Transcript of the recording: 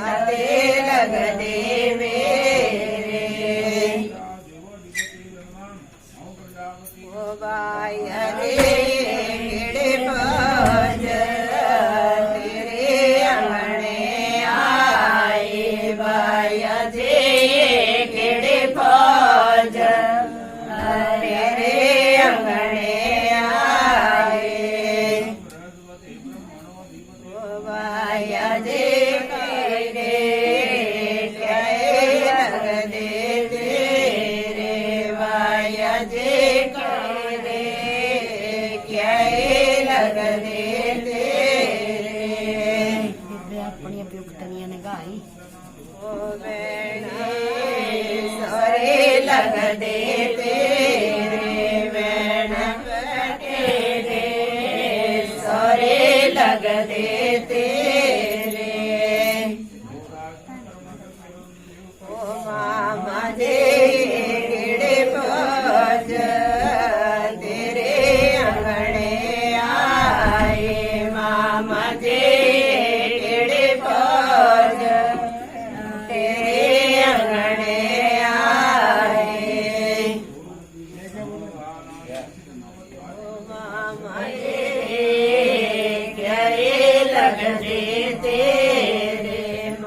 आते लगदे मेरे ओ बाया रे केड़े भज तेरे अंगणे आए बाया जे केड़े भज तेरे अंगणे आए ओ बाया जे केड़े क्याए लगदे तेरे बाया जे केड़े क्याए लगदे अपनी उपयुक्तनिया ने गाई ओ बैणे सोरे लगदे तेरे बैण बटेरे सोरे लगदे तेरे ओ मामा जे केड़े भज तेरे अंगणे आए मामा जे केड़े भज तेरे अंगणे आए ओ मामा जे क्याए लगदे तेरे